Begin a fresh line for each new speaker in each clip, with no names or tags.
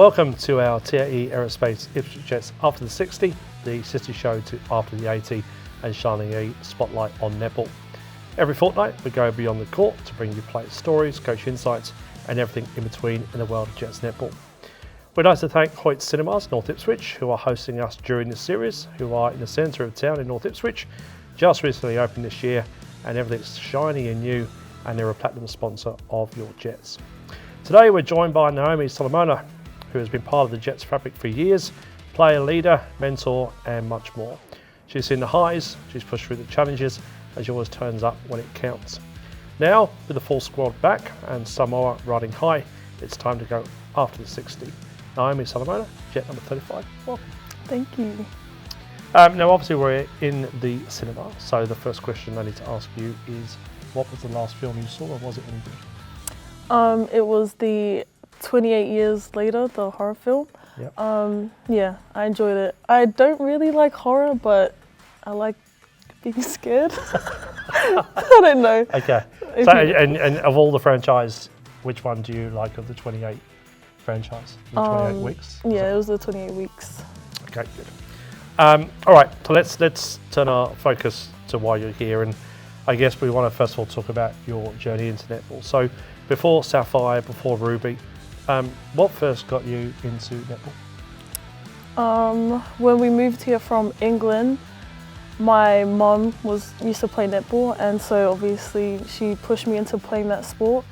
Welcome to our TAE Aerospace Ipswich Jets After the 60, the sister show to After the 80 and shining a spotlight on netball. Every fortnight we go beyond the court to bring you player stories, coach insights and everything in between in the world of Jets netball. We'd like to thank Hoyts Cinemas, North Ipswich, who are hosting us during this series, who are in the centre of town in North Ipswich, just recently opened this year, and everything's shiny and new, and they're a platinum sponsor of your Jets. Today we're joined by Naomi Solomona, who has been part of the Jets fabric for years, player, leader, mentor and much more. She's seen the highs, she's pushed through the challenges, and she always turns up when it counts. Now, with the full squad back and Samoa riding high, it's time to go after the 60. Naomi Solomona, Jet number 35, welcome.
Thank you.
Now obviously we're in the cinema, so the first question I need to ask you is, what was the last film you saw, or was it any good?
It was the 28 Years Later, the horror film.
Yep.
Yeah, I enjoyed it. I don't really like horror, but I like being scared. I don't know.
Okay. So, and of all the franchise, which one do you like of the 28 franchise? The 28 weeks?
Yeah, it was the 28 weeks.
Okay, good. All right, so let's turn our focus to why you're here, and I guess we want to first of all talk about your journey into netball. So before Sapphire, before Ruby, what first got you into netball?
When we moved here from England, my mum used to play netball, and so obviously she pushed me into playing that sport.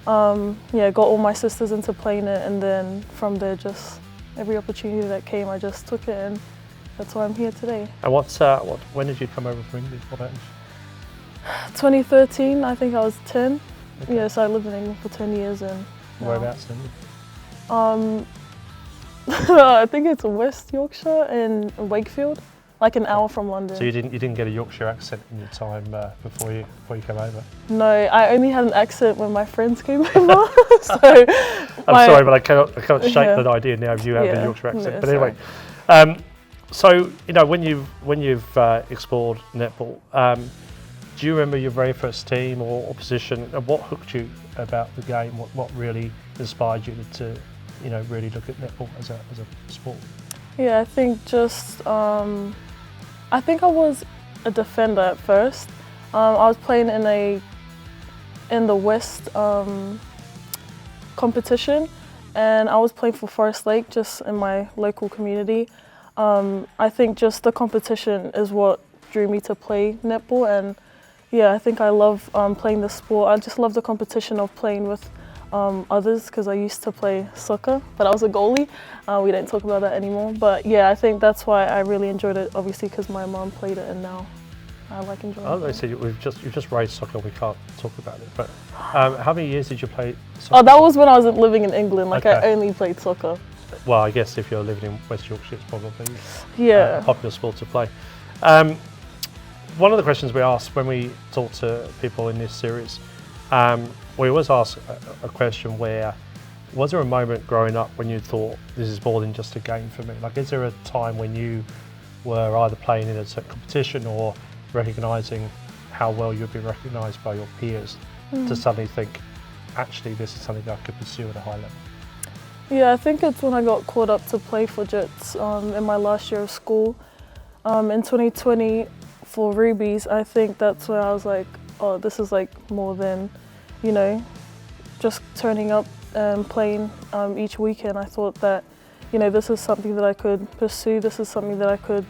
Yeah, got all my sisters into playing it, and then from there, just every opportunity that came, I just took it, and that's why I'm here today.
And when did you come over from England? What age?
2013, I think I was 10.
Okay.
Yeah, so I lived in England for 10 years, and
Whereabouts in England?
I think it's West Yorkshire and Wakefield, like an hour from London.
So you didn't get a Yorkshire accent in your time before you came over?
No, I only had an accent when my friends came over. So
I'm sorry, but I cannot shake that idea now of you having a Yorkshire accent.
Yeah,
but anyway, so you know when you've explored netball, do you remember your very first team or position, and what hooked you about the game? What really inspired you to really look at netball as a sport?
Yeah, I think just I think I was a defender at first. I was playing in the West competition, and I was playing for Forest Lake, just in my local community. I think just the competition is what drew me to play netball, and yeah, I think I love playing the sport. I just love the competition of playing with others, because I used to play soccer, but I was a goalie. We don't talk about that anymore. But yeah, I think that's why I really enjoyed it, obviously because my mom played it, and now I like enjoying it.
They said you've just raised soccer, we can't talk about it. But how many years did you play soccer?
Oh, that was when I was living in England. Like,
okay.
I only played soccer.
Well, I guess if you're living in West Yorkshire, it's probably
a
popular sport to play. One of the questions we ask when we talk to people in this series, we always ask a question where, was there a moment growing up when you thought, this is more than just a game for me? Like, is there a time when you were either playing in a certain competition or recognising how well you'd be recognised by your peers to suddenly think, actually, this is something I could pursue at a high level?
Yeah, I think it's when I got called up to play for Jets in my last year of school. In 2020 for Rubies, I think that's where I was like, oh, this is like more than, just turning up and playing each weekend. I thought that, this is something that I could pursue. This is something that I could,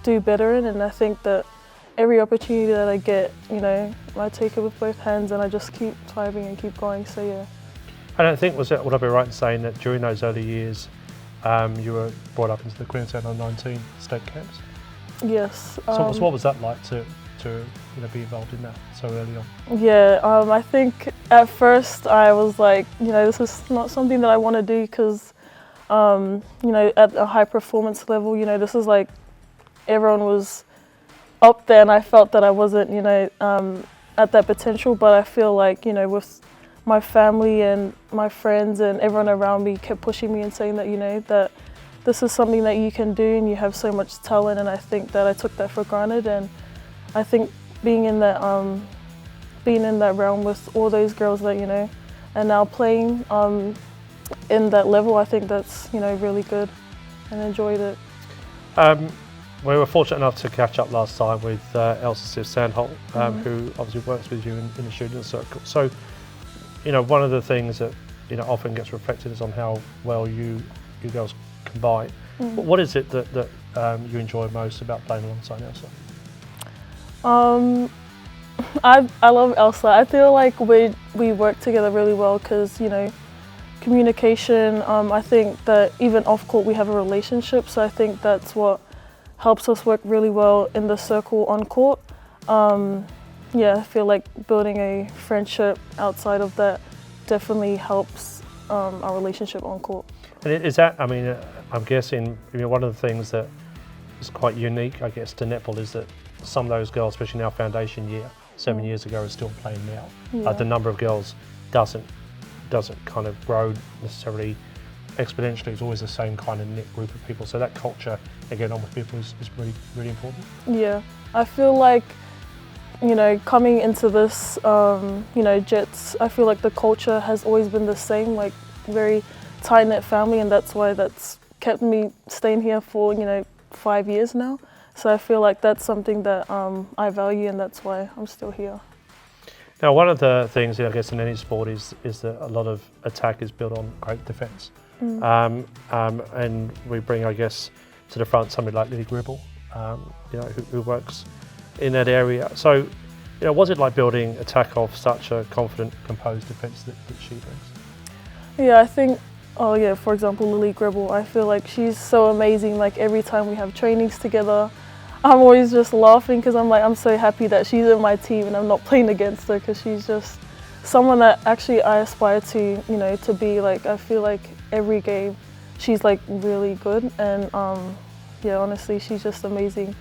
do better in. And I think that every opportunity that I get, I take it with both hands, and I just keep thriving and keep going. So yeah.
I don't think, would I be right in saying that during those early years, you were brought up into the Queensland under-19 state camps?
Yes.
So what was that like to be involved in that so early on?
Yeah, I think at first I was like, this is not something that I want to do, because, at a high performance level, this is like everyone was up there, and I felt that I wasn't, at that potential. But I feel like, with my family and my friends and everyone around me kept pushing me and saying that, that this is something that you can do and you have so much talent. And I think that I took that for granted. And I think being in that realm with all those girls that, and now playing, in that level, I think that's, really good, and enjoyed it.
We were fortunate enough to catch up last time with Elsa Sandholt, who obviously works with you in the shooting circle. So, one of the things that often gets reflected is on how well you girls combine. But what is it that you enjoy most about playing alongside Elsa?
I love Elsa. I feel like we work together really well because communication. I think that even off court we have a relationship, so I think that's what helps us work really well in the circle on court. I feel like building a friendship outside of that definitely helps our relationship on court.
And is that, I'm guessing, one of the things that is quite unique, I guess, to netball is that some of those girls, especially in our foundation year, 7 years ago, are still playing now.
Yeah.
The number of girls doesn't kind of grow necessarily exponentially. It's always the same kind of knit group of people. So that culture, again, on with people is really, really important.
Yeah, I feel like, coming into this, Jets, I feel like the culture has always been the same, like very tight-knit family, and that's why that's kept me staying here for, 5 years now. So I feel like that's something that I value, and that's why I'm still here.
Now, one of the things, I guess, in any sport is that a lot of attack is built on great defence. And we bring, I guess, to the front somebody like Lily Gribble, who works in that area. So, what's it like building attack off such a confident, composed defence that she brings?
Yeah, I think, for example, Lily Gribble, I feel like she's so amazing. Like every time we have trainings together, I'm always just laughing because I'm so happy that she's in my team and I'm not playing against her, because she's just someone that actually I aspire to, to be like. I feel like every game she's like really good, and honestly, she's just amazing.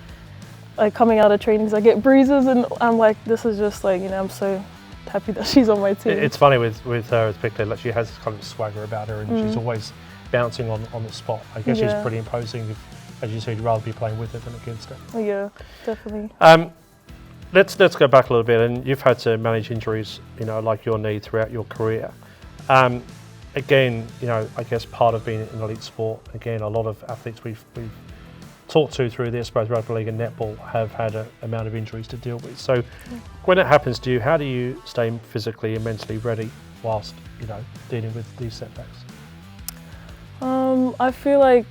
Like coming out of trainings, I get bruises and I'm like, this is just like, I'm so happy that she's on my team.
It's funny with her particularly, like she has this kind of swagger about her, and she's always bouncing on the spot. I guess she's pretty imposing. As you said, you'd rather be playing with her than against her.
Yeah, definitely.
Let's go back a little bit, and you've had to manage injuries, like your knee throughout your career. Again, I guess part of being in elite sport, again, a lot of athletes we've talked to through this, both rugby league and netball, have had an amount of injuries to deal with. So when it happens to you, how do you stay physically and mentally ready whilst, dealing with these setbacks?
I feel like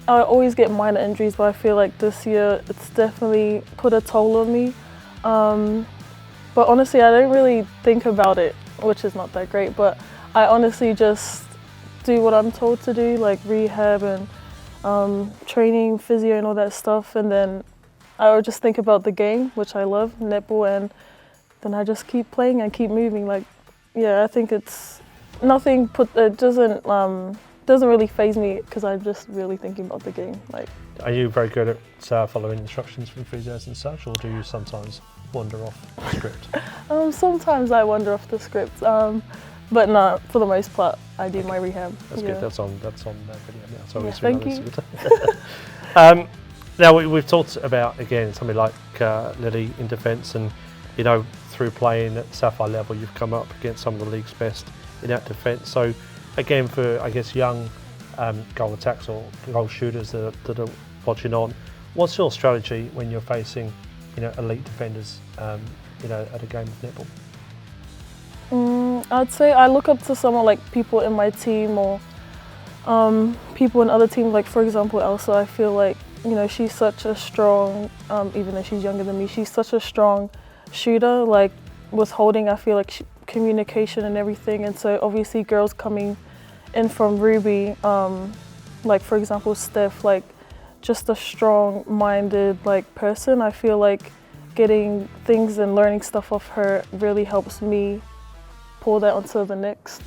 I always get minor injuries, but I feel like this year it's definitely put a toll on me. But honestly, I don't really think about it, which is not that great, but I honestly just do what I'm told to do, like rehab and training, physio and all that stuff, and then I would just think about the game, which I love, netball, and then I just keep playing and keep moving. Like, I think it's nothing. It doesn't really faze me because I'm just really thinking about the game. Like,
are you very good at following instructions from physios and such, or do you sometimes wander off the script?
Sometimes I wander off the script, but no, for the most part, I do my rehab.
That's good. That's on video now. So
thank you.
Now we've talked about, again, something like Lily in defence, and through playing at Sapphire level, you've come up against some of the league's best in that defence. So again, for I guess young goal attacks or goal shooters that are watching on, what's your strategy when you're facing elite defenders at a game of netball?
I'd say I look up to someone like people in my team or people in other teams, like for example Elsa. I feel like she's such a strong, even though she's younger than me, she's such a strong shooter. Like with holding, I feel like communication and everything, and so obviously girls coming in from Ruby, like for example Steph, like just a strong-minded like person. I feel like getting things and learning stuff off her really helps me pour that onto the next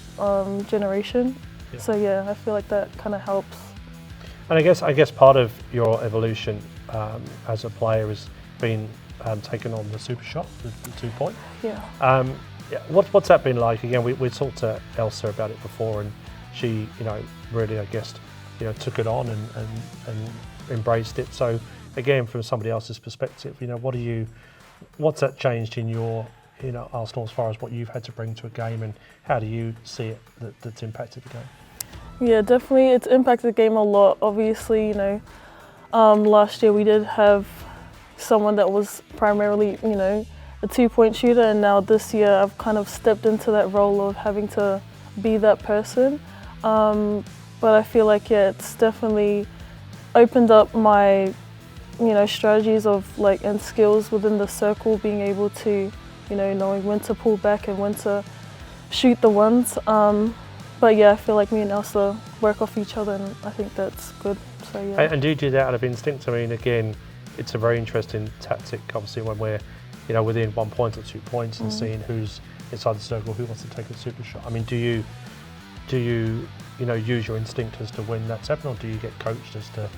generation. Yeah. So I feel like that kind of helps.
And I guess part of your evolution as a player has been taking on the super shot, the 2-point.
Yeah.
What's that been like? Again, we talked to Elsa about it before, and she, really, I guess, took it on and embraced it. So again, from somebody else's perspective, what's that changed in your Arsenal as far as what you've had to bring to a game, and how do you see it that's impacted the game?
Yeah, definitely. It's impacted the game a lot. Obviously, last year we did have someone that was primarily, a 2-point shooter, and now this year I've kind of stepped into that role of having to be that person. But I feel like, yeah, it's definitely opened up my, strategies of and skills within the circle, being able to, knowing when to pull back and when to shoot the ones. But yeah, I feel like me and Elsa work off each other, and I think that's good. So yeah.
And do you do that out of instinct? I mean, again, it's a very interesting tactic, obviously, when we're, within 1 point or 2 points, and seeing who's inside the circle, who wants to take a super shot. I mean, do you use your instinct as to when that's happening, or do you get coached as to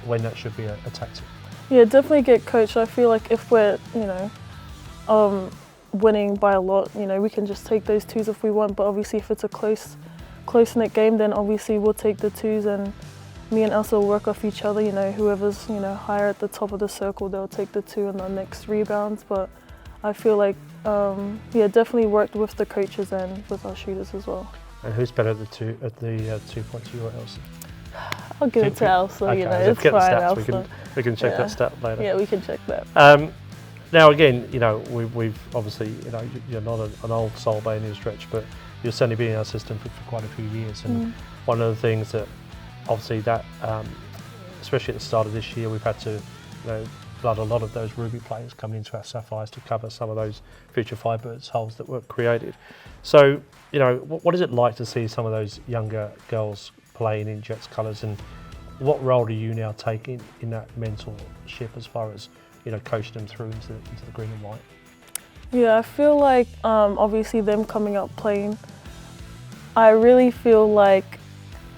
when that should be a tactic?
Yeah, definitely get coached. I feel like if we're, winning by a lot, we can just take those twos if we want. But obviously, if it's a close-knit game, then obviously we'll take the twos, and me and Elsa will work off each other. Whoever's higher at the top of the circle, they'll take the two on the next rebounds. But I feel like, definitely worked with the coaches and with our shooters as well.
And who's better at the 2 points, you or Elsa?
I'll give it to Elsa.
Okay,
it's fine. Elsa.
We can check that stat later.
Yeah, we can check that.
Now again, we've obviously, you're not an old soul by any stretch, but you've certainly been in our system for quite a few years. And one of the things that, obviously, that especially at the start of this year, we've had to, flood a lot of those Ruby players coming into our Sapphires to cover some of those future Firebirds holes that were created. So, what is it like to see some of those younger girls playing in Jets colours, and what role do you now take in that mentorship as far as coaching them through into the green and white?
Yeah, I feel like obviously them coming up playing, I really feel like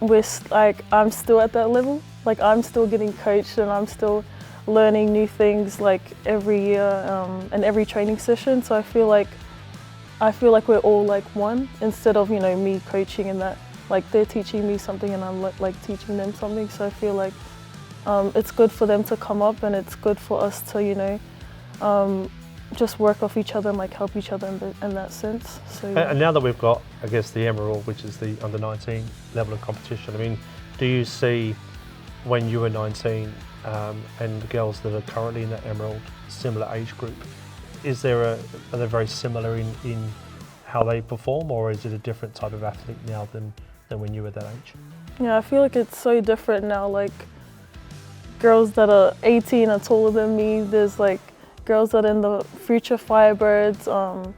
I'm still at that level. Like, I'm still getting coached, and I'm still learning new things every year and every training session. So I feel like we're all one, instead of me coaching and that they're teaching me something and I'm teaching them something. So I feel like it's good for them to come up, and it's good for us to just work off each other and help each other in that sense. So yeah.
And now that we've got, I guess, the Emerald, which is the under-19 level of competition, I mean, do you see when you were 19 and the girls that are currently in that Emerald similar age group, are they very similar in how they perform, or is it a different type of athlete now than when you were that age?
Yeah, I feel like it's so different now. Girls that are 18 are taller than me. There's girls that are in the future Firebirds,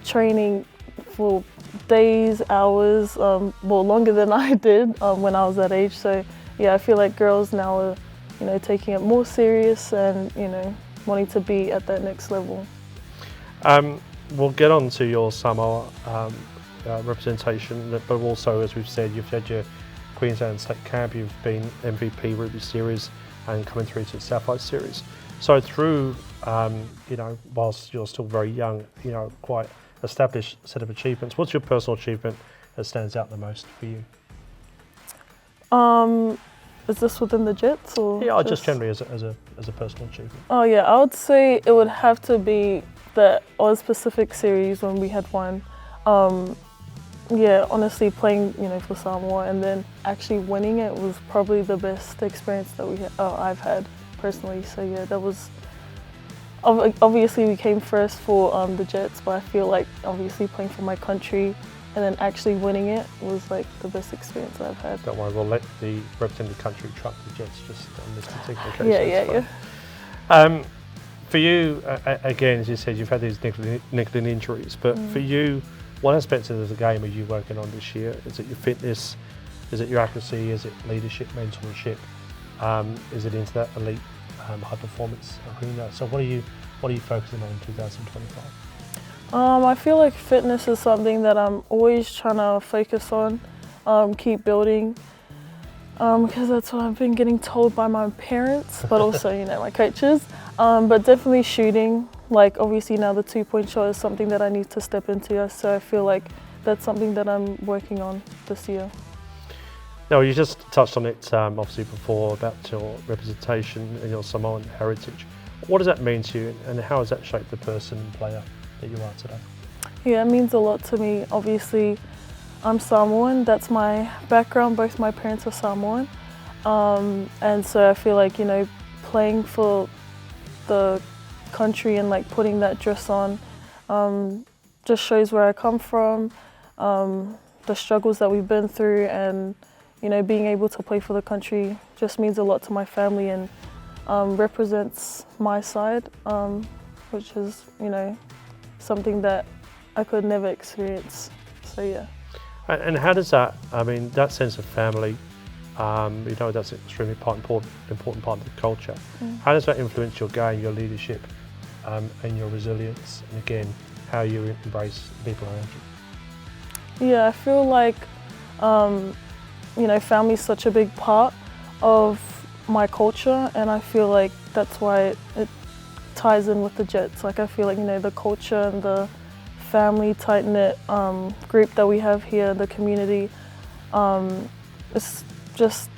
training for days, hours, longer than I did when I was that age. So yeah, I feel like girls now are, taking it more serious and, wanting to be at that next level.
We'll get on to your Samoa representation, but also, as we've said, you've had your Queensland State Camp, you've been MVP Ruby Series and coming through to the Sapphire Series. So through, whilst you're still very young, quite established set of achievements, what's your personal achievement that stands out the most for you?
Is this within the Jets, or?
Yeah, just generally as a personal achievement.
Oh yeah, I would say it would have to be the Oz Pacific Series when we had won. Yeah, honestly, playing for Samoa and then actually winning it was probably the best experience that I've had personally. So yeah, that was obviously we came first for the Jets, but I feel like obviously playing for my country and then actually winning it was the best experience I've had.
Don't worry, we'll let the represented country trump the Jets just on this particular case.
Yeah.
For you, again, as you said, you've had these niggling injuries, but for you, what aspects of the game are you working on this year? Is it your fitness? Is it your accuracy? Is it leadership, mentorship? Is it into that elite high performance arena? So what are you focusing on in 2025?
I feel like fitness is something that I'm always trying to focus on, keep building, because that's what I've been getting told by my parents, but also, my coaches. But definitely shooting, obviously now the 2-point shot is something that I need to step into, so I feel like that's something that I'm working on this year.
Now, you just touched on it obviously before about your representation and your Samoan heritage. What does that mean to you, and how has that shaped the person and player that you are today?
Yeah, it means a lot to me. Obviously, I'm Samoan. That's my background. Both my parents are Samoan. And so I feel like, playing for the country and like putting that dress on just shows where I come from, the struggles that we've been through, and being able to play for the country just means a lot to my family and represents my side, which is something that I could never experience. So yeah.
And how does that, that sense of family, that's an extremely important part of the culture. How does that influence your game, your leadership, and your resilience, and again, how you embrace people around you?
Yeah, I feel like, family is such a big part of my culture, and I feel like that's why it ties in with the Jets. Like I feel like, the culture and the family, tight-knit group that we have here, the community, it's just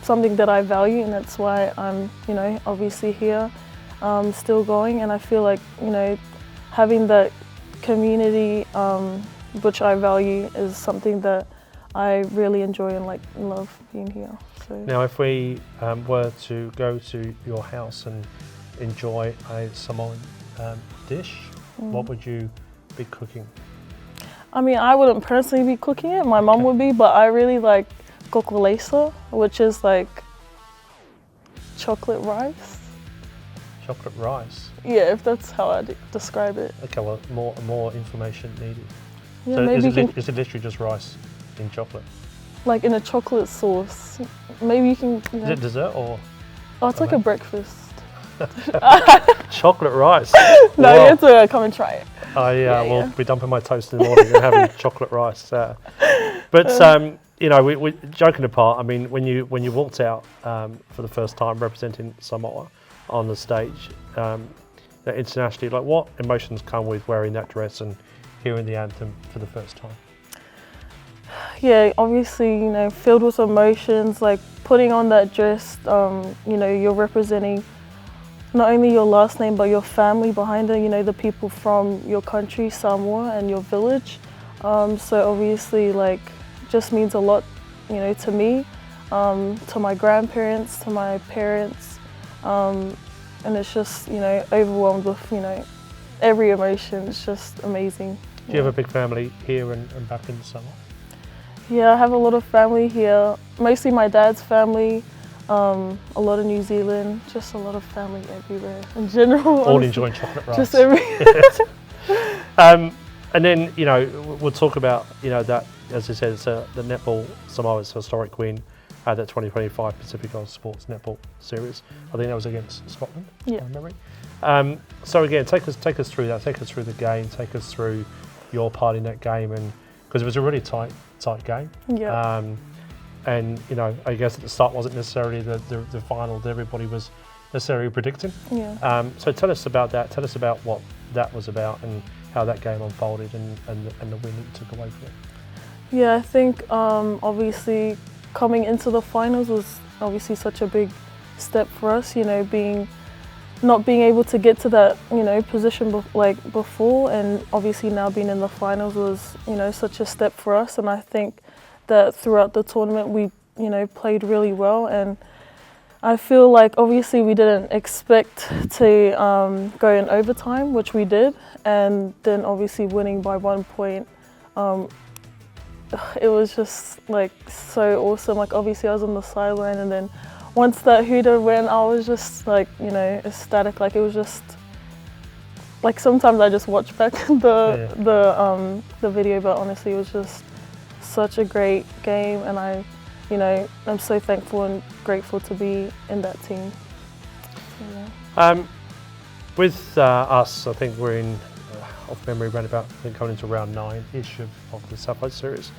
something that I value, and that's why I'm, obviously here, still going. And I feel like, having that community, which I value, is something that I really enjoy and love being here. So.
Now, if we were to go to your house and enjoy a Samoan dish, what would you be cooking?
I wouldn't personally be cooking it. My mum would be, but I really like kokolesa, which is like chocolate rice.
Chocolate rice?
Yeah, if that's how I describe it.
Okay, well, more information needed.
Yeah,
so
maybe
is it literally just rice in chocolate?
Like in a chocolate sauce. Maybe you can...
Is it dessert or?
Oh, it's like a breakfast.
Chocolate rice?
No, you have to come and try it.
We'll be dumping my toast in the morning and having chocolate rice. But we joking apart, when you walked out for the first time representing Samoa on the stage internationally, like what emotions come with wearing that dress and hearing the anthem for the first time?
Yeah, obviously, filled with emotions, like putting on that dress, you're representing not only your last name, but your family behind it, the people from your country, Samoa, and your village. So obviously, just means a lot, to me, to my grandparents, to my parents, and it's just, overwhelmed with, every emotion. It's just amazing.
Do you have a big family here and back in Samoa?
Yeah, I have a lot of family here, mostly my dad's family, a lot of New Zealand, just a lot of family everywhere in general.
All enjoying chocolate rice.
Just everywhere.
And then, we'll talk about, that, as I said, it's the Netball Samoa's historic win at the 2025 Pacific Island Sports Netball Series. I think that was against Scotland, from memory. So again, take us through that. Take us through the game. Take us through your part in that game, and because it was a really tight game.
Yeah.
And I guess at the start wasn't necessarily the final that everybody was necessarily predicting.
Yeah.
So tell us about that. Tell us about what that was about and how that game unfolded and the win that you took away from it.
Yeah, I think obviously coming into the finals was obviously such a big step for us. Not being able to get to that position before, and obviously now being in the finals was such a step for us. And I think that throughout the tournament we played really well, and I feel like obviously we didn't expect to go in overtime, which we did, and then obviously winning by 1 point. It was just so awesome. Obviously I was on the sideline, and then once that hooter went, I was just ecstatic. It was just sometimes I just watch back the video, but honestly it was just such a great game, and I'm so thankful and grateful to be in that team. So, yeah.
With us, I think we're in, off memory, around about, I think coming into round 9-ish of the Southside Series.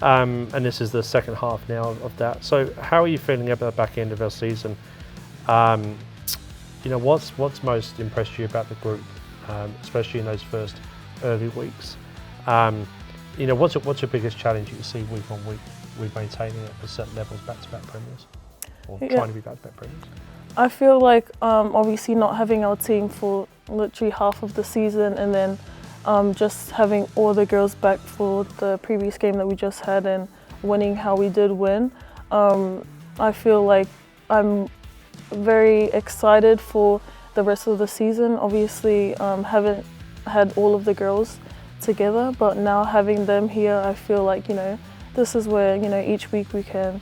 And this is the second half now of that. So how are you feeling about the back end of our season? What's most impressed you about the group, especially in those first early weeks? What's your biggest challenge you see week on week with maintaining it at certain levels back-to-back premiers, or trying to be back-to-back premiers?
I feel like obviously not having our team for literally half of the season, and then just having all the girls back for the previous game that we just had and winning how we did win, I feel like I'm very excited for the rest of the season. Obviously, haven't had all of the girls together, but now having them here, I feel like, this is where, each week we can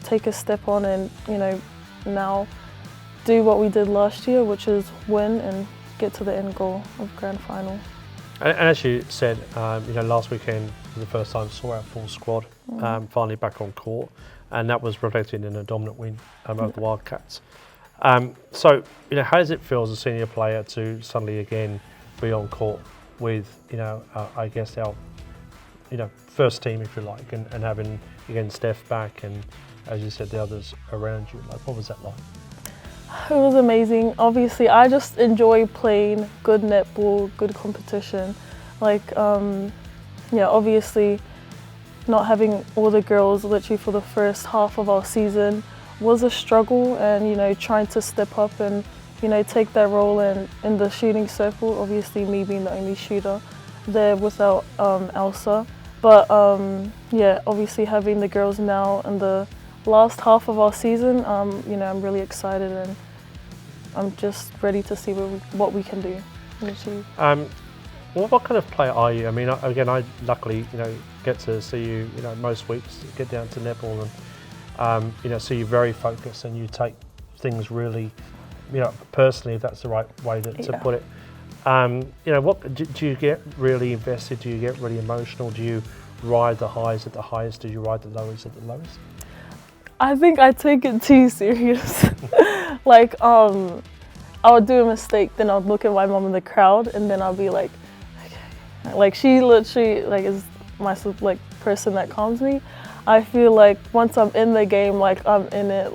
take a step on and, now do what we did last year, which is win and get to the end goal of grand final.
And as you said, last weekend for the first time saw our full squad finally back on court, and that was reflected in a dominant win over the Wildcats. So, how does it feel as a senior player to suddenly again be on court with, I guess our, first team, if you like, and having again Steph back and, as you said, the others around you? Like, what was that like?
It was amazing. Obviously, I just enjoy playing good netball, good competition. Like, obviously, not having all the girls literally for the first half of our season was a struggle, and trying to step up and take that role in the shooting circle. Obviously, me being the only shooter there without Elsa. But obviously having the girls now in the last half of our season, I'm really excited and I'm just ready to see what we can do and achieve.
What kind of player are you? I mean, again, I luckily, get to see you, most weeks, get down to netball and, see you very focused and you take things really, personally, if that's the right way to put it. What do you get really invested? Do you get really emotional? Do you ride the highs at the highest? Do you ride the lows at the lowest?
I think I take it too serious. Like, I would do a mistake, then I'd look at my mom in the crowd, and then I'll be like, okay. Like, she literally is my person that calms me. I feel like once I'm in the game, I'm in it,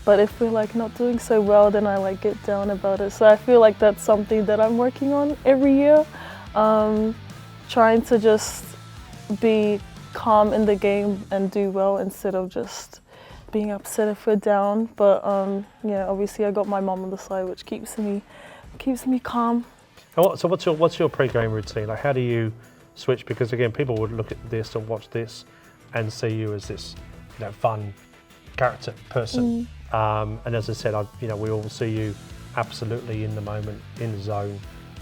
but if we're not doing so well, then I get down about it. So I feel like that's something that I'm working on every year, trying to just be calm in the game and do well instead of just being upset if we're down. But obviously I got my mom on the side, which keeps me calm.
So what's your pre-game routine? Like, how do you switch? Because again, people would look at this and watch this and see you as this, fun character person. And as I said, we all see you absolutely in the moment, in the zone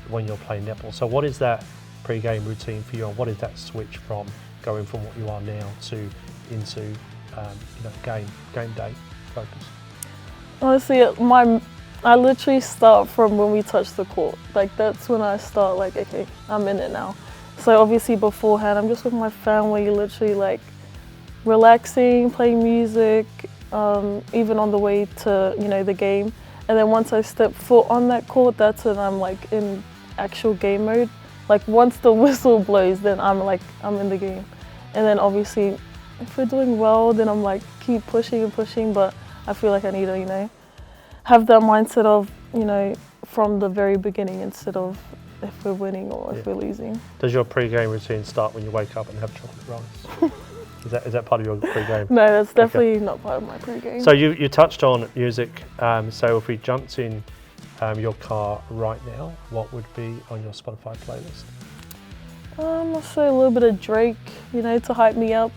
when you're playing netball. So what is that pre-game routine for you, and what is that switch from going from what you are now to into game day focus?
Honestly, I literally start from when we touch the court. That's when I start, okay, I'm in it now. So obviously beforehand, I'm just with my family, literally relaxing, playing music, even on the way to, the game. And then once I step foot on that court, that's when I'm in actual game mode. Once the whistle blows, then I'm in the game. And then obviously, if we're doing well, then I'm keep pushing and pushing, but I feel like I need to, have that mindset of, from the very beginning instead of if we're winning or if we're losing.
Does your pre-game routine start when you wake up and have chocolate rice? Is that part of your pre-game?
No, that's definitely not part of my pre-game.
So you touched on music. So if we jumped in your car right now, what would be on your Spotify playlist?
I'll say a little bit of Drake, to hype me up.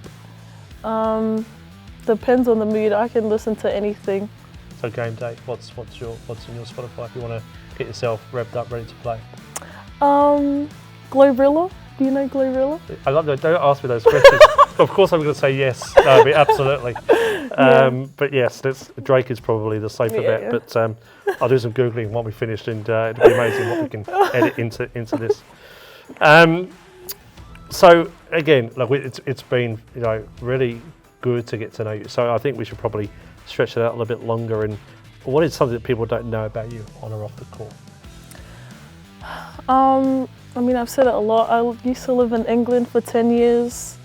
Depends on the mood. I can listen to anything.
So game day, what's in your Spotify if you want to get yourself revved up, ready to play?
Glorilla. Do you know Glorilla?
I love that. Don't ask me those questions. Of course I'm going to say yes. Absolutely. But yes, Drake is probably the safer bet. But I'll do some Googling when we finished, and it'll be amazing what we can edit into this. So again, it's been really good to get to know you. So I think we should probably stretch it out a little bit longer. And what is something that people don't know about you on or off the court?
I've said it a lot. I used to live in England for 10 years.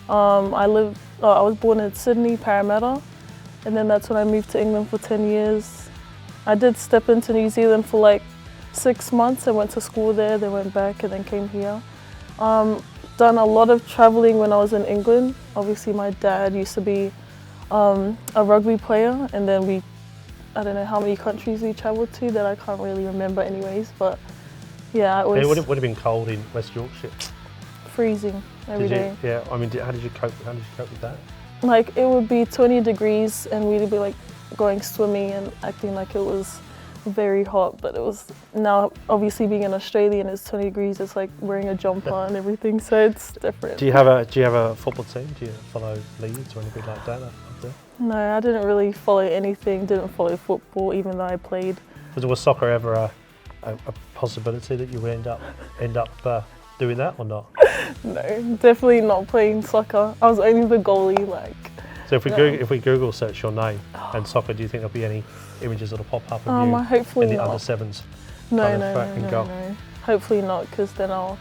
I was born in Sydney, Parramatta, and then that's when I moved to England for 10 years. I did step into New Zealand for 6 months. I went to school there, then went back and then came here. Done a lot of traveling when I was in England. Obviously my dad used to be a rugby player, and then I don't know how many countries we traveled to that I can't really remember anyways, but Yeah, it
And it
was
would have been cold in West Yorkshire.
freezing every day.
Yeah, I mean, how did you cope with that?
Like it would be 20 degrees and we'd be like going swimming and acting like it was very hot, but it was, now obviously being an Australian, it's 20 degrees, it's like wearing a jumper and everything, so it's different.
Do you have a football team? Do you follow leagues or anything like that up there?
No, I didn't really follow anything, didn't follow football even though I played.
Was soccer ever a possibility that you would end up doing that or not?
No, definitely not playing soccer. I was only the goalie, like.
So if we Google search your name and soccer, do you think there'll be any images that'll pop up of you
hopefully
in the
not.
under sevens?
No. Hopefully not, because then I'll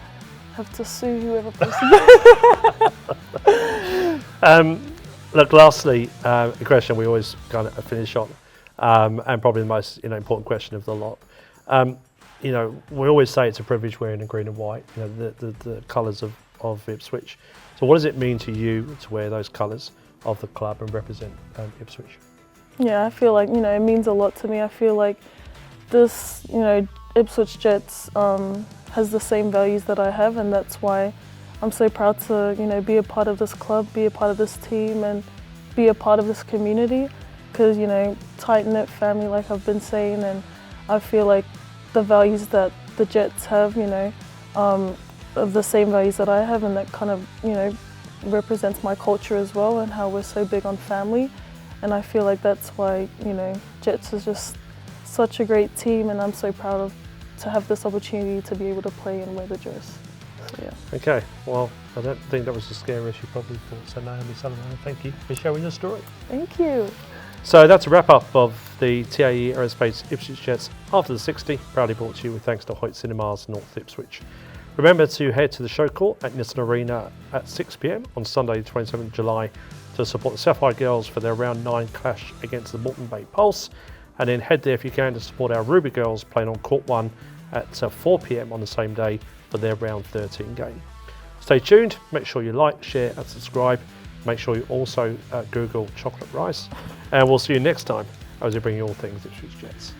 have to sue whoever posted it.
Look, lastly, a question we always kind of finish on, and probably the most important question of the lot. We always say it's a privilege wearing the green and white, the colours of Ipswich. So what does it mean to you to wear those colours of the club and represent Ipswich?
Yeah, I feel like, it means a lot to me. I feel like this, Ipswich Jets has the same values that I have, and that's why I'm so proud to, be a part of this club, be a part of this team, and be a part of this community. Because, tight-knit family, like I've been saying, and I feel like the values that the Jets have, are the same values that I have, and that kind of, represents my culture as well, and how we're so big on family. And I feel like that's why, Jets is just such a great team, and I'm so proud to have this opportunity to be able to play and wear the dress. So, yeah.
Okay, well, I don't think that was the scariest you probably thought. So Naomi Solomona, thank you for sharing your story.
Thank you.
So that's a wrap up of the TAE Aerospace Ipswich Jets after the 60, proudly brought to you with thanks to Hoyts Cinemas North Ipswich. Remember to head to the show court at Nissan Arena at 6 p.m. on Sunday, 27th July to support the Sapphire Girls for their round 9 clash against the Moreton Bay Pulse. And then head there if you can to support our Ruby Girls playing on court 1 at 4 p.m. on the same day for their round 13 game. Stay tuned, make sure you like, share and subscribe. Make sure you also Google chocolate rice. And we'll see you next time as we bring you all things Ipswich Jets.